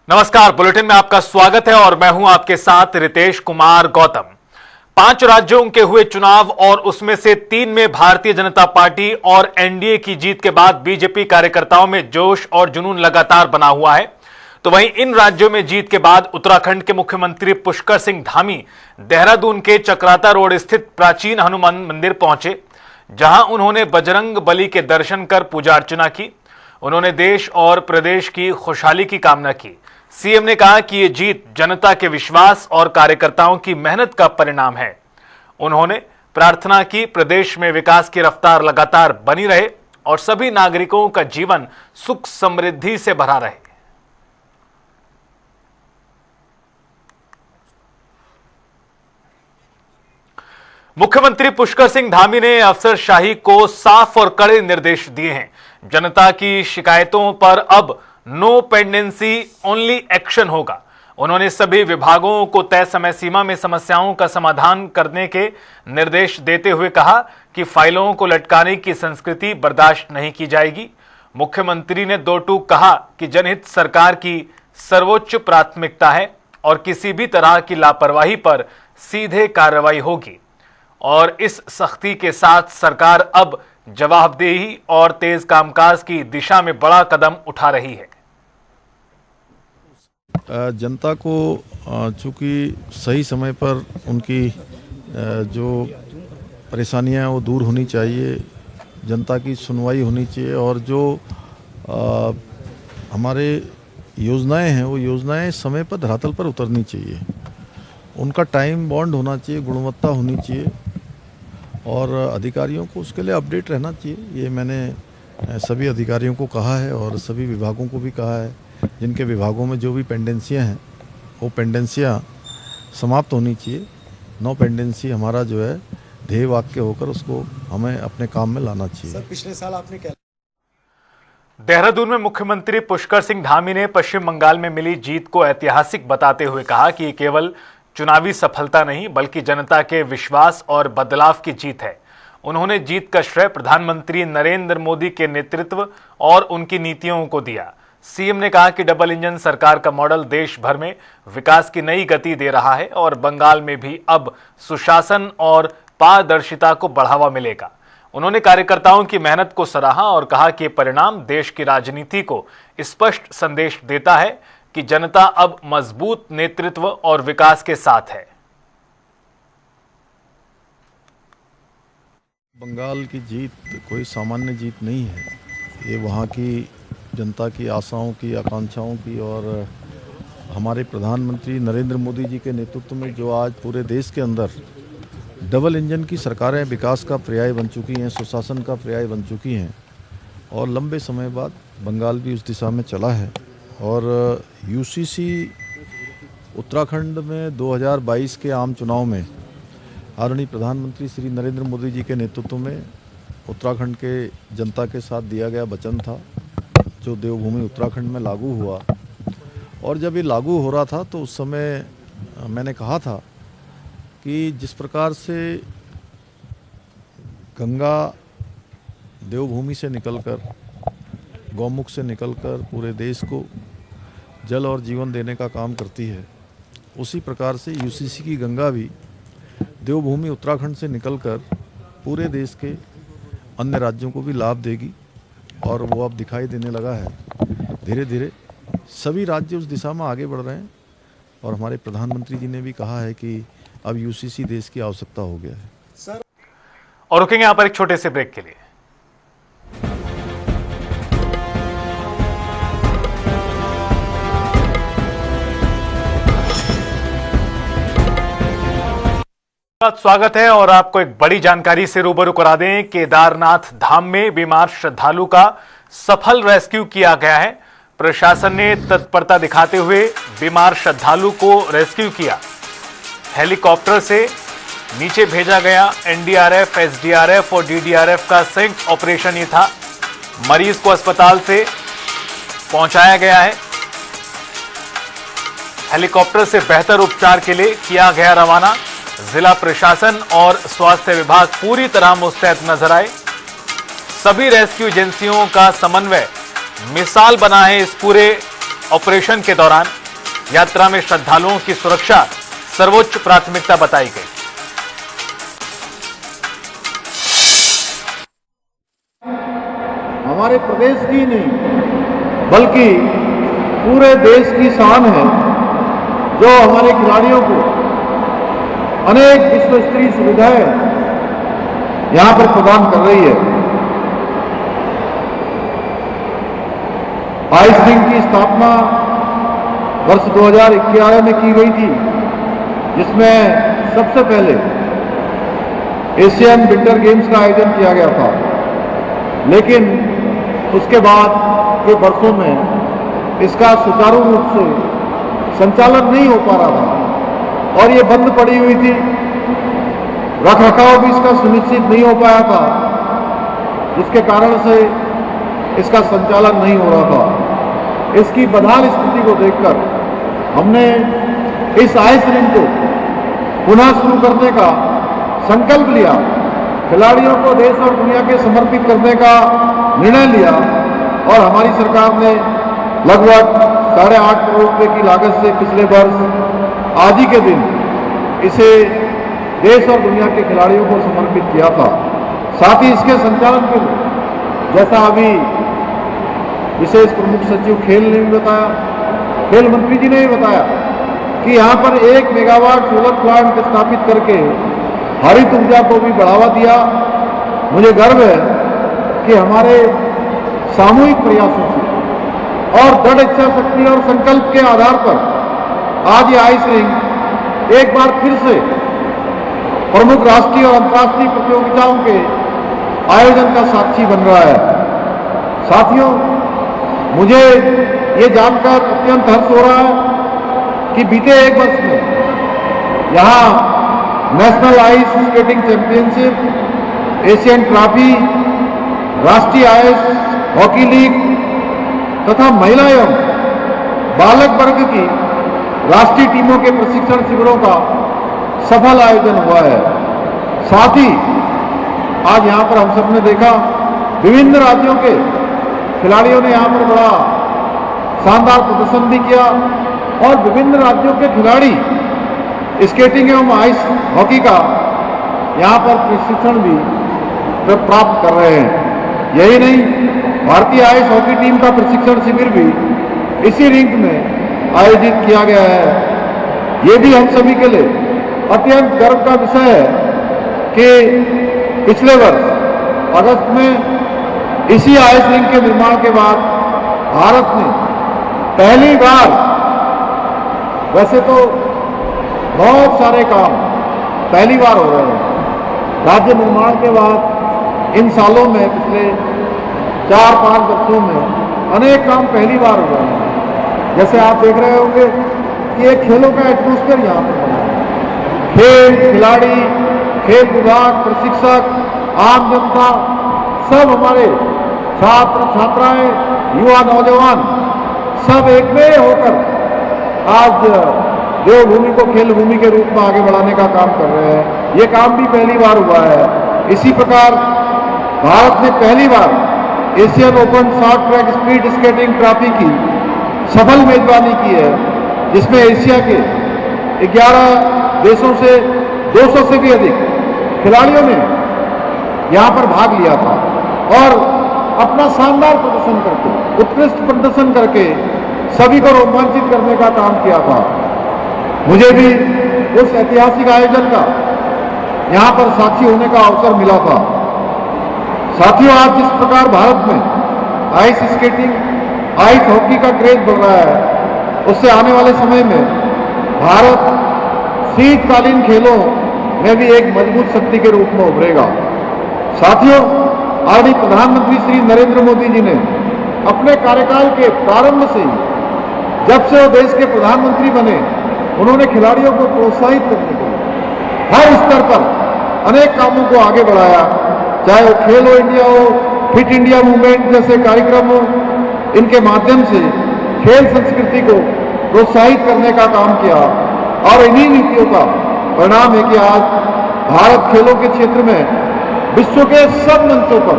नमस्कार, बुलेटिन में आपका स्वागत है और मैं हूं आपके साथ रितेश कुमार गौतम। 5 राज्यों के हुए चुनाव और उसमें से 3 में भारतीय जनता पार्टी और एनडीए की जीत के बाद बीजेपी कार्यकर्ताओं में जोश और जुनून लगातार बना हुआ है। तो वहीं इन राज्यों में जीत के बाद उत्तराखंड के मुख्यमंत्री पुष्कर सिंह धामी देहरादून के चक्राता रोड स्थित प्राचीन हनुमान मंदिर पहुंचे, जहां उन्होंने बजरंग बली के दर्शन कर पूजा अर्चना की। उन्होंने देश और प्रदेश की खुशहाली की कामना की। सीएम ने कहा कि यह जीत जनता के विश्वास और कार्यकर्ताओं की मेहनत का परिणाम है। उन्होंने प्रार्थना की प्रदेश में विकास की रफ्तार लगातार बनी रहे और सभी नागरिकों का जीवन सुख समृद्धि से भरा रहे। मुख्यमंत्री पुष्कर सिंह धामी ने अफसरशाही को साफ और कड़े निर्देश दिए हैं। जनता की शिकायतों पर अब नो पेंडेंसी ओनली एक्शन होगा। उन्होंने सभी विभागों को तय समय सीमा में समस्याओं का समाधान करने के निर्देश देते हुए कहा कि फाइलों को लटकाने की संस्कृति बर्दाश्त नहीं की जाएगी। मुख्यमंत्री ने दो टूक कहा कि जनहित सरकार की सर्वोच्च प्राथमिकता है और किसी भी तरह की लापरवाही पर सीधे कार्रवाई होगी और इस सख्ती के साथ सरकार अब जवाबदेही और तेज कामकाज की दिशा में बड़ा कदम उठा रही है। जनता को चूँकि सही समय पर उनकी जो परेशानियां हैं वो दूर होनी चाहिए, जनता की सुनवाई होनी चाहिए और जो हमारे योजनाएं हैं वो योजनाएं समय पर धरातल पर उतरनी चाहिए। उनका टाइम बॉन्ड होना चाहिए, गुणवत्ता होनी चाहिए और अधिकारियों को उसके लिए अपडेट रहना चाहिए। ये मैंने सभी अधिकारियों को कहा है और सभी विभागों को भी कहा है, जिनके विभागों में जो भी पेंडेंसियां हैं वो पेंडेंसियां समाप्त होनी चाहिए। नो पेंडेंसी हमारा जो है ध्येय वाक्य होकर उसको हमें अपने काम में लाना चाहिए। सर, पिछले साल आपने क्या देहरादून में मुख्यमंत्री पुष्कर सिंह धामी ने पश्चिम बंगाल में मिली जीत को ऐतिहासिक बताते हुए कहा कि ये केवल चुनावी सफलता नहीं बल्कि जनता के विश्वास और बदलाव की जीत है। उन्होंने जीत का श्रेय प्रधानमंत्री नरेंद्र मोदी के नेतृत्व और उनकी नीतियों को दिया। सीएम ने कहा कि डबल इंजन सरकार का मॉडल देश भर में विकास की नई गति दे रहा है और बंगाल में भी अब सुशासन और पारदर्शिता को बढ़ावा मिलेगा। उन्होंने कार्यकर्ताओं की मेहनत को सराहा और कहा कि परिणाम देश की राजनीति को स्पष्ट संदेश देता है कि जनता अब मजबूत नेतृत्व और विकास के साथ है। बंगाल की जीत कोई सामान्य जीत नहीं है। ये वहाँ की जनता की आशाओं की, आकांक्षाओं की और हमारे प्रधानमंत्री नरेंद्र मोदी जी के नेतृत्व में जो आज पूरे देश के अंदर डबल इंजन की सरकारें विकास का पर्याय बन चुकी हैं, सुशासन का पर्याय बन चुकी हैं और लंबे समय बाद बंगाल भी उस दिशा में चला है। और यूसीसी उत्तराखंड में 2022 के आम चुनाव में आदरणीय प्रधानमंत्री श्री नरेंद्र मोदी जी के नेतृत्व में उत्तराखंड के जनता के साथ दिया गया वचन था, जो देवभूमि उत्तराखंड में लागू हुआ। और जब ये लागू हो रहा था तो उस समय मैंने कहा था कि जिस प्रकार से गंगा देवभूमि से निकलकर, गौमुख से निकलकर पूरे देश को जल और जीवन देने का काम करती है, उसी प्रकार से यूसीसी की गंगा भी देवभूमि उत्तराखंड से निकलकर पूरे देश के अन्य राज्यों को भी लाभ देगी और वो अब दिखाई देने लगा है। धीरे धीरे सभी राज्य उस दिशा में आगे बढ़ रहे हैं और हमारे प्रधानमंत्री जी ने भी कहा है कि अब यूसीसी देश की आवश्यकता हो गया है। सर, और रुकेंगे यहां पर एक छोटे से ब्रेक के लिए। स्वागत है और आपको एक बड़ी जानकारी से रूबरू करा दें। केदारनाथ धाम में बीमार श्रद्धालु का सफल रेस्क्यू किया गया है। प्रशासन ने तत्परता दिखाते हुए बीमार श्रद्धालु को रेस्क्यू किया। हेलीकॉप्टर से नीचे भेजा गया। एनडीआरएफ, एसडीआरएफ और डीडीआरएफ का संयुक्त ऑपरेशन ये था। मरीज को अस्पताल से पहुंचाया गया है। हेलीकॉप्टर से बेहतर उपचार के लिए किया गया रवाना। जिला प्रशासन और स्वास्थ्य विभाग पूरी तरह मुस्तैद नजर आए। सभी रेस्क्यू एजेंसियों का समन्वय मिसाल बना है इस पूरे ऑपरेशन के दौरान। यात्रा में श्रद्धालुओं की सुरक्षा सर्वोच्च प्राथमिकता बताई गई। हमारे प्रदेश की नहीं बल्कि पूरे देश की शान है जो हमारे खिलाड़ियों को अनेक विश्व स्तरीय सुविधाएं यहां पर प्रदान कर रही है। आइस रिंक की स्थापना वर्ष 2011 में की गई थी, जिसमें सबसे पहले एशियन विंटर गेम्स का आयोजन किया गया था, लेकिन उसके बाद के वर्षों में इसका सुचारू रूप से संचालन नहीं हो पा रहा था और ये बंद पड़ी हुई थी। रखरखाव भी इसका सुनिश्चित नहीं हो पाया था, जिसके कारण से इसका संचालन नहीं हो रहा था। इसकी बदहाल स्थिति को देखकर हमने इस आइस रिंक को पुनः शुरू करने का संकल्प लिया, खिलाड़ियों को देश और दुनिया के समर्पित करने का निर्णय लिया और हमारी सरकार ने लगभग 8.5 करोड़ रुपए की लागत से पिछले वर्ष आज ही के दिन इसे देश और दुनिया के खिलाड़ियों को समर्पित किया था। साथ ही इसके संचालन के लिए, जैसा अभी विशेष प्रमुख सचिव खेल ने भी बताया, खेल मंत्री जी ने भी बताया कि यहाँ पर 1 मेगावाट सोलर प्लांट स्थापित करके हरित ऊर्जा को भी बढ़ावा दिया। मुझे गर्व है कि हमारे सामूहिक प्रयासों से और दृढ़ इच्छा शक्ति और संकल्प के आधार पर आज ये आइस रिंक एक बार फिर से प्रमुख राष्ट्रीय और अंतर्राष्ट्रीय प्रतियोगिताओं के आयोजन का साक्षी बन रहा है। साथियों, मुझे ये जानकर अत्यंत हर्ष हो रहा है कि बीते 1 वर्ष में यहाँ national ice skating championship, Asian trophy, राष्ट्रीय आइस हॉकी लीग तथा महिला एवं बालक वर्ग की राष्ट्रीय टीमों के प्रशिक्षण शिविरों का सफल आयोजन हुआ है। साथ ही आज यहाँ पर हम सब ने देखा विभिन्न राज्यों के खिलाड़ियों ने यहाँ पर बड़ा शानदार प्रदर्शन भी किया और विभिन्न राज्यों के खिलाड़ी स्केटिंग एवं आइस हॉकी का यहाँ पर प्रशिक्षण भी प्राप्त कर रहे हैं। यही नहीं, भारतीय आइस हॉकी टीम का प्रशिक्षण शिविर भी इसी रिंक में आयोजित किया गया है। ये भी हम सभी के लिए अत्यंत गर्व का विषय है कि पिछले वर्ष अगस्त में इसी आइस रिंक के निर्माण के बाद भारत ने पहली बार, वैसे तो बहुत सारे काम पहली बार हो रहे हैं, राज्य निर्माण के बाद इन सालों में पिछले 4-5 वर्षों में अनेक काम पहली बार हुए हैं। जैसे आप देख रहे होंगे कि एक खेलों का एटमॉस्फेयर यहाँ पर बना है। खेल खिलाड़ी, खेल विभाग, प्रशिक्षक, आम जनता, सब हमारे छात्र छात्राएं, युवा नौजवान सब एक में होकर आज देवभूमि को खेल भूमि के रूप में आगे बढ़ाने का काम कर रहे हैं। ये काम भी पहली बार हुआ है। इसी प्रकार भारत ने पहली बार Asian Open short track speed skating trophy की सफल मेजबानी की है, जिसमें एशिया के 11 देशों से 200 से भी अधिक खिलाड़ियों ने यहाँ पर भाग लिया था और अपना शानदार प्रदर्शन करके, उत्कृष्ट प्रदर्शन करके सभी को रोमांचित करने का काम किया था। मुझे भी उस ऐतिहासिक आयोजन का यहाँ पर साक्षी होने का अवसर मिला था। साथियों, आज जिस प्रकार भारत में आइस स्केटिंग, आइस हॉकी का क्रेज बढ़ रहा है, उससे आने वाले समय में भारत शीतकालीन खेलों में भी एक मजबूत शक्ति के रूप में उभरेगा। साथियों, आदरणीय प्रधानमंत्री श्री नरेंद्र मोदी जी ने अपने कार्यकाल के प्रारंभ से ही, जब से वो देश के प्रधानमंत्री बने, उन्होंने खिलाड़ियों को प्रोत्साहित करने के लिए हर स्तर पर अनेक कामों को आगे बढ़ाया, चाहे वो खेलो इंडिया हो, फिट इंडिया मूवमेंट जैसे कार्यक्रम हो। इनके माध्यम से खेल संस्कृति को प्रोत्साहित करने का काम किया और इन्हीं नीतियों का परिणाम है कि आज भारत खेलों के क्षेत्र में विश्व के सब मंचों पर,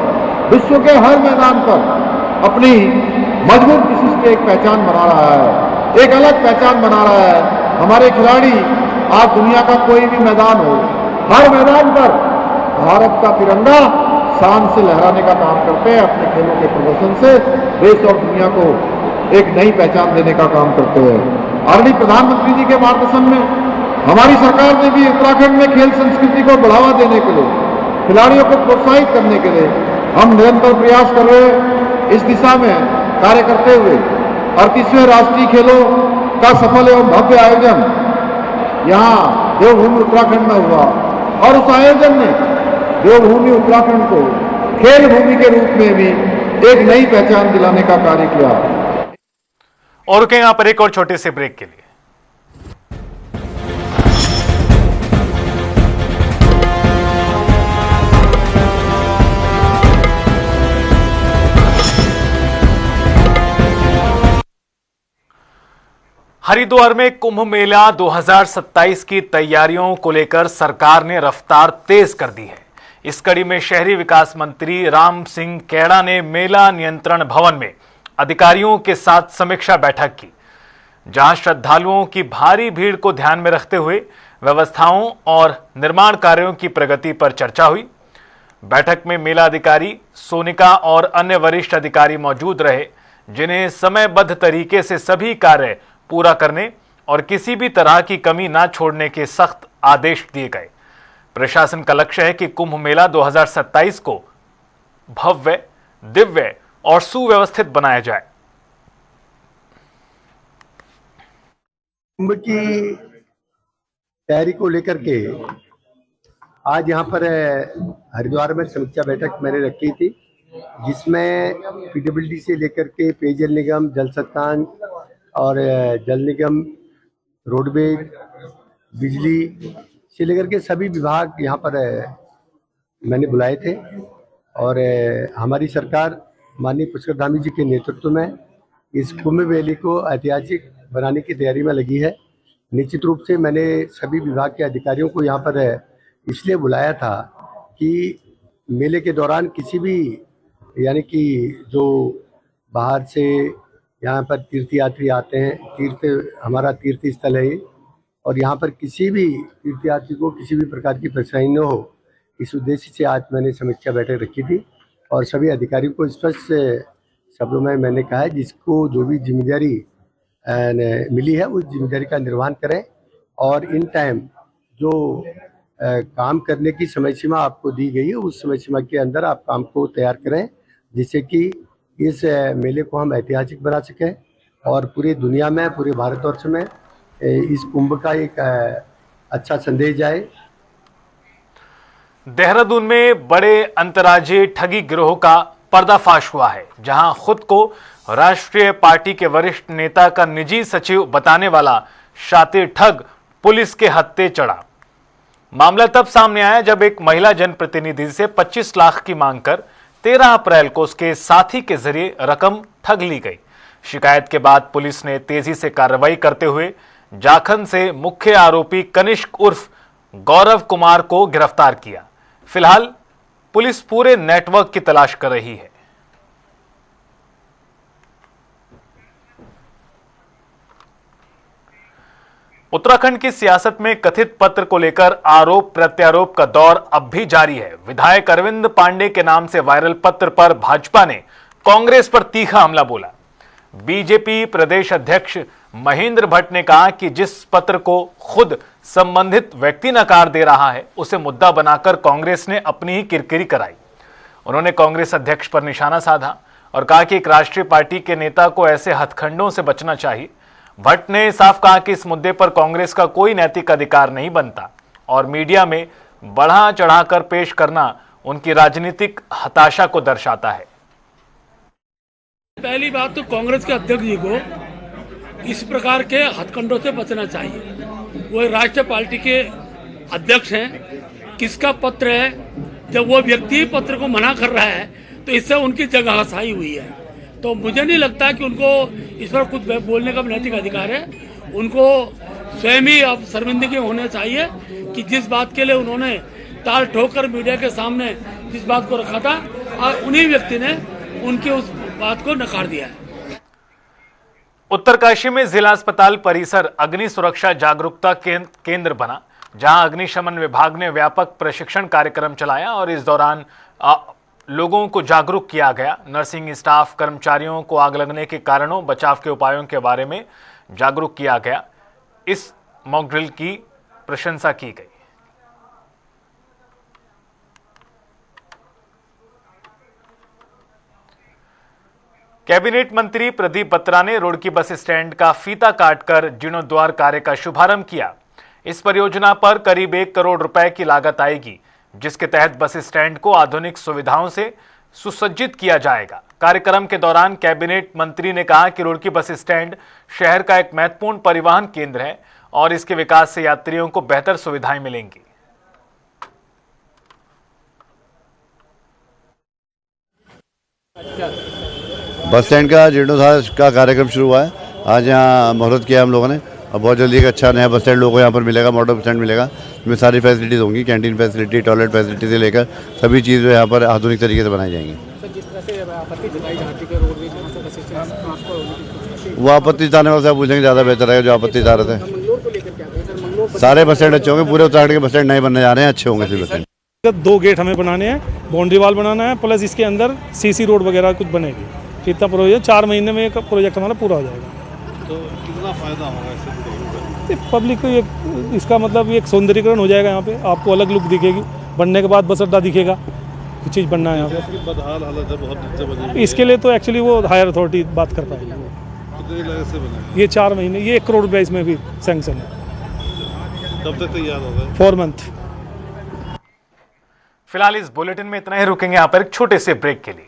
विश्व के हर मैदान पर अपनी मजबूत विशिष्ट एक पहचान बना रहा है। एक अलग पहचान बना रहा है। हमारे खिलाड़ी आज दुनिया का कोई भी मैदान हो, हर मैदान पर भारत का तिरंगा शान से लहराने का काम करते हैं। अपने खेलों के प्रदर्शन से देश और दुनिया को एक नई पहचान देने का काम करते हैं। आदरणीय प्रधानमंत्री जी के मार्गदर्शन में हमारी सरकार ने भी उत्तराखंड में खेल संस्कृति को बढ़ावा देने के लिए, खिलाड़ियों को प्रोत्साहित करने के लिए हम निरंतर प्रयास कर रहे हैं। इस दिशा में कार्य करते हुए 38वें राष्ट्रीय खेलों का सफल एवं भव्य आयोजन यहाँ देवभूमि उत्तराखंड में हुआ और उस आयोजन ने देवभूमि उत्तराखंड को खेल भूमि के रूप में भी एक नई पहचान दिलाने का कार्य किया। और रुके यहां पर एक और छोटे से ब्रेक के लिए। हरिद्वार में कुंभ मेला 2027 की तैयारियों को लेकर सरकार ने रफ्तार तेज कर दी है। इस कड़ी में शहरी विकास मंत्री राम सिंह कैड़ा ने मेला नियंत्रण भवन में अधिकारियों के साथ समीक्षा बैठक की, जहां श्रद्धालुओं की भारी भीड़ को ध्यान में रखते हुए व्यवस्थाओं और निर्माण कार्यों की प्रगति पर चर्चा हुई। बैठक में मेला अधिकारी सोनिका और अन्य वरिष्ठ अधिकारी मौजूद रहे, जिन्हें समयबद्ध तरीके से सभी कार्य पूरा करने और किसी भी तरह की कमी न छोड़ने के सख्त आदेश दिए गए। प्रशासन का लक्ष्य है कि कुंभ मेला 2027 को भव्य, दिव्य और सुव्यवस्थित बनाया जाए। कुंभ की तैयारी को लेकर के आज यहाँ पर हरिद्वार में समीक्षा बैठक मैंने रखी थी, जिसमें पीडब्ल्यूडी से लेकर के पेयजल निगम, जल संस्थान और जल निगम, रोडवेज, बिजली से लेकर के सभी विभाग यहाँ पर मैंने बुलाए थे। और हमारी सरकार माननीय पुष्कर धामी जी के नेतृत्व में इस कुंभ मेले को ऐतिहासिक बनाने की तैयारी में लगी है। निश्चित रूप से मैंने सभी विभाग के अधिकारियों को यहाँ पर इसलिए बुलाया था कि मेले के दौरान किसी भी यानी कि जो बाहर से यहाँ पर तीर्थयात्री आते हैं, हमारा तीर्थ स्थल है और यहाँ पर किसी भी तीर्थयात्री को किसी भी प्रकार की परेशानी न हो, इस उद्देश्य से आज मैंने समीक्षा बैठक रखी थी। और सभी अधिकारियों को स्पष्ट शब्दों में मैंने कहा है, जिसको जो भी जिम्मेदारी मिली है उस जिम्मेदारी का निर्वहन करें और इन टाइम जो काम करने की समय सीमा आपको दी गई है उस समय सीमा के अंदर आप काम को तैयार करें, जिससे कि इस मेले को हम ऐतिहासिक बना सकें और पूरी दुनिया में, पूरे भारतवर्ष में इस कुंभ का एक अच्छा संदेश जाए। देहरादून में बड़े अंतर्राज्यीय ठगी गिरोह का पर्दाफाश हुआ है, जहां खुद को राष्ट्रीय पार्टी के वरिष्ठ नेता का निजी सचिव बताने वाला शातिर ठग पुलिस के हत्थे चढ़ा। मामला तब सामने आया जब एक महिला जनप्रतिनिधि से 25 लाख की मांग कर 13 अप्रैल को उसके साथी के जरिए रकम ठग ली गई। शिकायत के बाद पुलिस ने तेजी से कार्रवाई करते हुए जाखन से मुख्य आरोपी कनिष्क उर्फ गौरव कुमार को गिरफ्तार किया। फिलहाल पुलिस पूरे नेटवर्क की तलाश कर रही है। उत्तराखंड की सियासत में कथित पत्र को लेकर आरोप प्रत्यारोप का दौर अब भी जारी है। विधायक अरविंद पांडे के नाम से वायरल पत्र पर भाजपा ने कांग्रेस पर तीखा हमला बोला। बीजेपी प्रदेश अध्यक्ष महेंद्र भट्ट ने कहा कि जिस पत्र को खुद संबंधित व्यक्ति नकार दे रहा है, उसे मुद्दा बनाकर कांग्रेस ने अपनी ही किरकिरी कराई। उन्होंने कांग्रेस अध्यक्ष पर निशाना साधा और कहा कि एक राष्ट्रीय पार्टी के नेता को ऐसे हथखंडों से बचना चाहिए। भट्ट ने साफ कहा कि इस मुद्दे पर कांग्रेस का कोई नैतिक अधिकार नहीं बनता और मीडिया में बढ़ा चढ़ाकर पेश करना उनकी राजनीतिक हताशा को दर्शाता है। पहली बात तो कांग्रेस के अध्यक्ष जी को इस प्रकार के हथकंडों से बचना चाहिए। वो राष्ट्रीय पार्टी के अध्यक्ष हैं, किसका पत्र है, जब वो व्यक्ति पत्र को मना कर रहा है तो इससे उनकी जगह हसाई हुई है। तो मुझे नहीं लगता कि उनको इस पर कुछ बोलने का नैतिक अधिकार है। उनको स्वयं ही अब शर्मिंदगी होना चाहिए कि जिस बात के लिए उन्होंने ताल ठोकर मीडिया के सामने जिस बात को रखा था, और उन्हीं व्यक्ति ने उनकी उस बात को नकार दिया है। उत्तरकाशी में जिला अस्पताल परिसर अग्नि सुरक्षा जागरूकता केंद्र बना, जहां अग्निशमन विभाग ने व्यापक प्रशिक्षण कार्यक्रम चलाया और इस दौरान लोगों को जागरूक किया गया। नर्सिंग स्टाफ कर्मचारियों को आग लगने के कारणों, बचाव के उपायों के बारे में जागरूक किया गया। इस मॉक ड्रिल की प्रशंसा की गई। कैबिनेट मंत्री प्रदीप बत्रा ने रुड़की बस स्टैंड का फीता काटकर जीर्णोद्धार कार्य का शुभारंभ किया। इस परियोजना पर करीब 1 करोड़ रुपए की लागत आएगी, जिसके तहत बस स्टैंड को आधुनिक सुविधाओं से सुसज्जित किया जाएगा। कार्यक्रम के दौरान कैबिनेट मंत्री ने कहा कि रुड़की बस स्टैंड शहर का एक महत्वपूर्ण परिवहन केंद्र है और इसके विकास से यात्रियों को बेहतर सुविधाएं मिलेंगी। बस स्टैंड का जीर्णोद्धार का कार्यक्रम शुरू हुआ है। आज यहाँ मुहूर्त किया हम लोगों ने और बहुत जल्दी एक अच्छा नया बस स्टैंड लोगों को यहाँ पर मिलेगा, मॉडल बस स्टैंड मिलेगा, जिसमें सारी फैसिलिटीज़ होंगी, कैंटीन फैसिलिटी, टॉयलेट फैसिलिटी से लेकर सभी चीज़ यहाँ पर आधुनिक तरीके से बनाई जाएंगी। वो आपत्ति जताने वाले से आप पूछेंगे ज़्यादा बेहतर रहेगा, जो आपत्ति जता रहे थे। सारे बस स्टैंड अच्छे होंगे, पूरे उत्तराखंड के बस स्टैंड नए बनने जा रहे हैं, अच्छे होंगे सभी बस स्टैंड। 2 गेट हमें बनाने हैं, बाउंड्री वॉल बनाना है, प्लस इसके अंदर सीसी रोड वगैरह कुछ बनेगी। इतना प्रोजेक्ट 4 महीने में एक प्रोजेक्ट हमारा पूरा हो जाएगा। तो कितना फायदा होगा इससे पब्लिक को इसका मतलब एक सौंदर्यीकरण हो जाएगा। यहाँ पे आपको अलग लुक दिखेगी, बनने के बाद बस अड्डा दिखेगा, कुछ चीज़ बनना है यहाँ पे। बदहाल हालत है, बहुत दिन से बनी। इसके लिए तो एक्चुअली वो हायर अथॉरिटी बात कर पाएगी। कितनी लागत से बने? ये 4 महीने, ये 1 करोड़ रुपये इसमें भी सैंक्शन है। कब तक तैयार होगा? 4 मंथ। फिलहाल इस बुलेटिन में इतना ही, रुकेंगे यहाँ पर एक छोटे से ब्रेक के लिए।